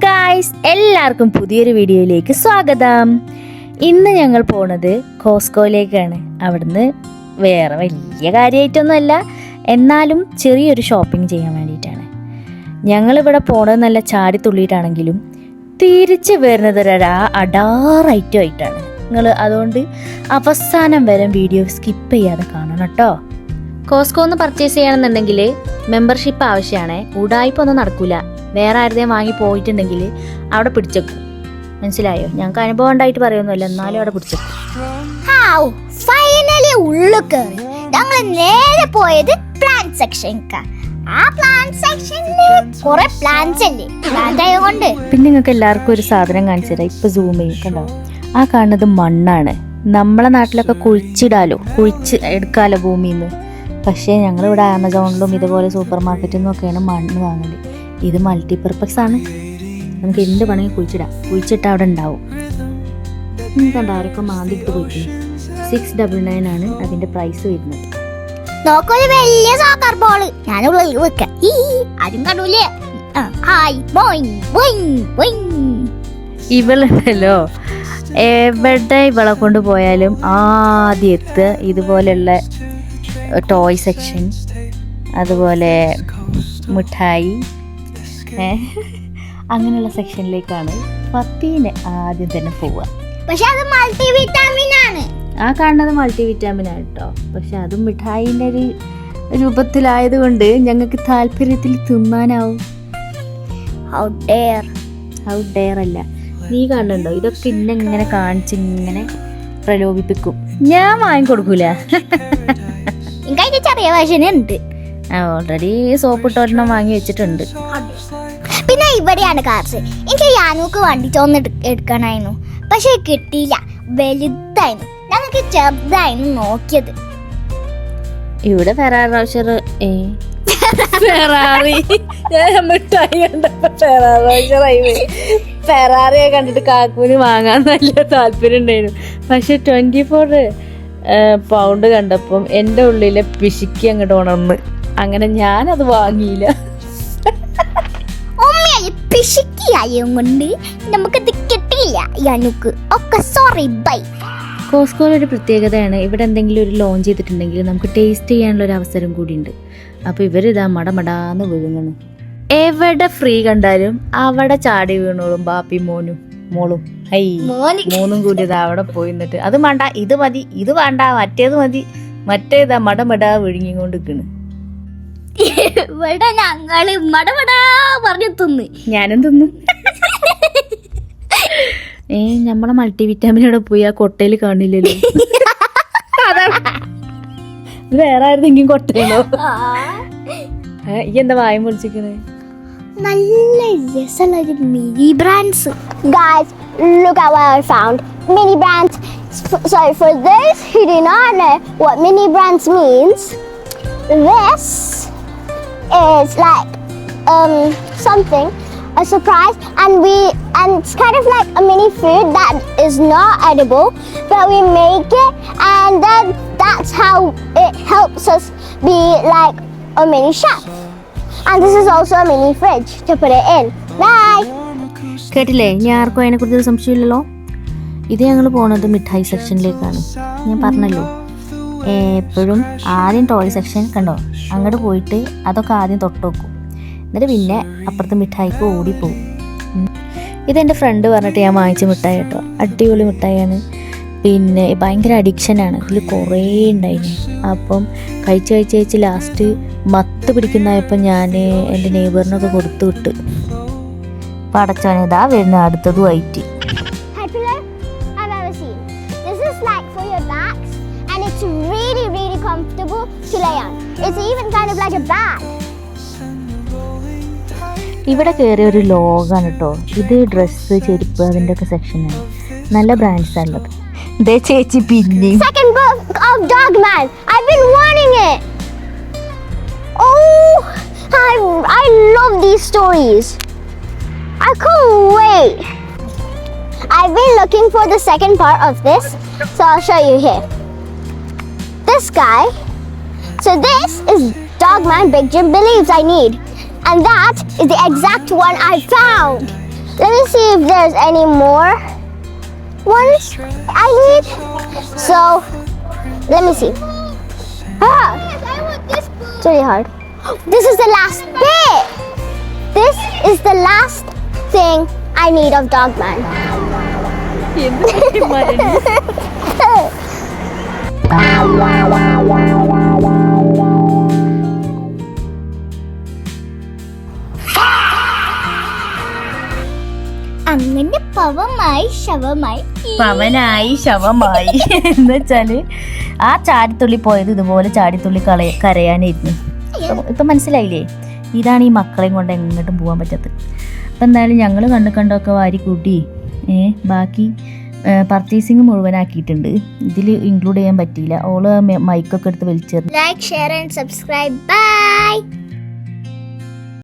Guys, എല്ലാവർക്കും പുതിയൊരു വീഡിയോയിലേക്ക് സ്വാഗതം. ഇന്ന് ഞങ്ങൾ പോണത് കോസ്കോയിലേക്കാണ്. അവിടുന്ന് വേറെ വലിയ കാര്യമായിട്ടൊന്നുമല്ല, എന്നാലും ചെറിയൊരു ഷോപ്പിംഗ് ചെയ്യാൻ വേണ്ടിയിട്ടാണ്. ഞങ്ങളിവിടെ പോണത് നല്ല ചാടി തുള്ളിയിട്ടാണെങ്കിലും തിരിച്ച് വരുന്നത് അടാറായിട്ടാണ്. നിങ്ങൾ അതുകൊണ്ട് അവസാനം വരെ വീഡിയോ സ്കിപ്പ് ചെയ്യാതെ കാണണം കേട്ടോ. കോസ്കോന്ന് പർച്ചേസ് ചെയ്യണമെന്നുണ്ടെങ്കിൽ മെമ്പർഷിപ്പ് ആവശ്യമാണ്. ഉടായ്പൊന്നും നടക്കൂല. വേറെ ആരുടെയും വാങ്ങി പോയിട്ടുണ്ടെങ്കിൽ അവിടെ പിടിച്ചേക്കും. മനസ്സിലായോ? ഞങ്ങൾക്ക് അനുഭവം ഉണ്ടായിട്ട് പറയുന്നില്ല, എന്നാലും അവിടെ പിടിച്ചേക്കും. ഫൈനലി ഉള്ളു കയറി ഞങ്ങൾ നേരെ പോയത് പ്ലാന്റ് സെക്ഷൻക്കാ. ആ പ്ലാന്റ് സെക്ഷനില് കുറെ പ്ലാന്റ്സ് അല്ലേ, പ്ലാന്റ് ആയതുകൊണ്ട്. പിന്നെ നിങ്ങൾക്ക് എല്ലാവർക്കും ഒരു സാധനം കാണിച്ചു തരാം. ഇപ്പൊ സൂം ചെയ്യും, കണ്ടോ? ആ കാണുന്നത് മണ്ണാണ്. നമ്മളെ നാട്ടിലൊക്കെ കുഴിച്ചിടാലോ, കുഴിച്ച് എടുക്കാലോ ഭൂമിയിൽ നിന്ന്. പക്ഷേ ഞങ്ങളിവിടെ ആമസോണിലും ഇതുപോലെ സൂപ്പർ മാർക്കറ്റിൽ നിന്നൊക്കെയാണ് മണ്ണ് വാങ്ങല്. ഇത് മൾട്ടിപർപ്പസ് ആണ്. നമുക്ക് എന്ത് വേണമെങ്കിൽ കുഴിച്ചിട്ടാൽ അവിടെ ഉണ്ടാവും. കണ്ട ആരൊക്കെ മാന്തിട്ട് പോയിട്ട് 699 ആണ് അതിന്റെ പ്രൈസ് വരുന്നത്. നോക്കൊരു വലിയ സോക്കർ ബോള് ഞാൻ ഉള്ളിൽ വെക്കാം. ആരും കണ്ടൂലേ? ഇവളുണ്ടല്ലോ, എവിടെ ഇവളെ കൊണ്ട് പോയാലും ആദ്യത്തെ ഇതുപോലെയുള്ള ടോയ് സെക്ഷൻ, അതുപോലെ മിഠായി, അങ്ങനെയുള്ള സെക്ഷനിലേക്കാണ് പത്തീനെ ആദ്യം തന്നെ പോവുക. പക്ഷെ അത് മൾട്ടി വിറ്റാമിൻ ആണ്. ആ കാണുന്നത് മൾട്ടി വിറ്റാമിൻ ആണ് കേട്ടോ. പക്ഷെ അതും മിഠായിൻ്റെ ഒരു രൂപത്തിലായതുകൊണ്ട് ഞങ്ങൾക്ക് താല്പര്യത്തിൽ തിന്നാനാവും. ഹൗ ഡെയർ അല്ല, നീ കാണുന്നുണ്ടോ? ഇതൊക്കെ ഇങ്ങനെ കാണിച്ച് ഇങ്ങനെ പ്രലോഭിപ്പിക്കും. ഞാൻ വാങ്ങിക്കൊടുക്കൂല. എനിക്ക് ചെറിയ വേർഷൻ ഉണ്ട്. ഓൾറെഡി സോപ്പ് ഇട്ടൊരെണ്ണം വാങ്ങി വെച്ചിട്ടുണ്ട്. പിന്നെ ഇവിടെയാണ് കാർസ്. എനിക്ക് യാനൂക്ക് വണ്ടിച്ചോന്ന് എടുക്കണായിരുന്നു, പക്ഷെ കിട്ടിയില്ല. വലുതായിരുന്നു, ഞങ്ങൾക്ക് ചെറുതായിരുന്നു നോക്കിയത്. ഇവിടെ ഫെറാറിയെ കണ്ടിട്ട് കാക്കൂന് വാങ്ങാൻ നല്ല താല്പര്യം ഉണ്ടായിരുന്നു. പക്ഷെ 24 പൗണ്ട് കണ്ടപ്പം എൻ്റെ ഉള്ളിലെ പിശുക്കി അങ്ങോട്ട് ഉണർന്ന്. അങ്ങനെ ഞാനത് വാങ്ങിയില്ല. കൊണ്ട് നമുക്കത് കിട്ടിയില്ല യാനൂക്ക്. ഒക്കെ സോറി, ബൈ. കോസ്കോയിലൊരു പ്രത്യേകതയാണ്, ഇവിടെ എന്തെങ്കിലും ഒരു ലോഞ്ച് ചെയ്തിട്ടുണ്ടെങ്കിൽ നമുക്ക് ടേസ്റ്റ് ചെയ്യാനുള്ള ഒരു അവസരം കൂടിയുണ്ട്. അപ്പോൾ ഇവരിതാ മടമടാന്ന് വിഴുങ്ങണം. എവിടെ ഫ്രീ കണ്ടാലും അവിടെ ചാടി വീണോളും ബാപ്പി മോളും. മൂന്നും കൂടി ഇതാ അവിടെ പോയി നിന്നിട്ട് അത് വേണ്ട, ഇത് മതി, ഇത് വേണ്ട, മറ്റേത് മതി, മറ്റേതാ മടമടാ വിഴുങ്ങിക്കൊണ്ട് നിൽക്കണ്. ഇവിടെ ഞങ്ങള് മടമടാ പറഞ്ഞു തിന്ന്. ഞാനും തിന്നു. നമ്മളെ മൾട്ടി വിറ്റാമിനോടെ പോയി ആ കൊട്ടയിൽ കാണില്ലല്ലോ. വേറെ ആരുടെങ്കിലും കൊട്ടയിലോ? ഈ എന്താ വായം പൊളിച്ചിരിക്കണേ? നല്ല രസമുള്ള ഒരു mini brands. Guys, look at what I found. Mini brands. So for those who do not know what mini brands means, this is like something, a surprise, and it's kind of like a mini food that is not edible, but we make it, and then that's how it helps us be like a mini chef. And this is also a mini fridge to put it in. Bye. കേട്ടില്ലേ? ഇനി ആർക്കും അതിനെക്കുറിച്ച് സംശയമില്ലല്ലോ. ഇത് ഞങ്ങൾ പോണത് മിഠായി സെക്ഷനിലേക്കാണ്. ഞാൻ പറഞ്ഞല്ലോ, എപ്പോഴും ആദ്യം ടോയ് സെക്ഷൻ കണ്ടോ, അങ്ങോട്ട് പോയിട്ട് അതൊക്കെ ആദ്യം തൊട്ട് വെക്കും. എന്നിട്ട് പിന്നെ അപ്പുറത്ത് മിഠായിക്ക് ഓടിപ്പോവും. ഇതെൻ്റെ ഫ്രണ്ട് പറഞ്ഞിട്ട് ഞാൻ വാങ്ങിച്ച മിഠായി കേട്ടോ. അടിപൊളി മിഠായിയാണ്. പിന്നെ ഭയങ്കര അഡിക്ഷനാണ്. ഇതിൽ കുറേ ഉണ്ടായിരുന്നു. അപ്പം കഴിച്ച് ലാസ്റ്റ് മത്ത് പിടിക്കുന്നതായപ്പോൾ ഞാൻ എൻ്റെ നെയ്ബറിനൊക്കെ കൊടുത്തു വിട്ട്. പടച്ചോനെ, ഇതാ വരുന്ന അടുത്തതുമായിട്ട്. It's really, really comfortable to lay on. It's even kind of like a bag. ഇവിടെ കയറിയ ഒരു ലോഗാണ് കേട്ടോ. ഇത് ഡ്രസ്സ്, ചെരുപ്പ്, അതിൻ്റെ ഒക്കെ സെക്ഷനാണ്. നല്ല ബ്രാൻഡ്സ് ഉള്ളത്. ദേ ചേച്ചി പിന്നെ Second book of Dogman. I've been wanting it. Oh, I love these stories. I can't wait. I've been looking for the second part of this, so I'll show you here. This guy. So this is Dogman Big Jim believes I need. And that is the exact one I found. Let me see if there's any more ones I need. So, let me see. Ah! It's really hard. This is the last bit. This is the last thing I need of Dogman. അങ്ങനെ പവമായി ശവമായി പവനായി ശവമായി എന്ന് വെച്ചാല് ആ ചാടിത്തുള്ളി പോയത് ഇതുപോലെ ചാടിത്തുള്ളി കരയാനായിരുന്നു. ഇപ്പൊ മനസ്സിലായില്ലേ? ഇതാണ് ഈ മക്കളെയും കൊണ്ട് എങ്ങോട്ടും പോകാൻ പറ്റാത്തത്. അപ്പം എന്തായാലും ഞങ്ങൾ കണ്ടൊക്കെ വാരി കൂട്ടി ബാക്കി പർച്ചേസിങ് മുഴുവനാക്കിയിട്ടുണ്ട്. ഇതിൽ ഇൻക്ലൂഡ് ചെയ്യാൻ പറ്റിയില്ല. ഓള് മൈക്കൊക്കെ എടുത്ത് വലിച്ചെറിഞ്ഞു. Like share and subscribe bye.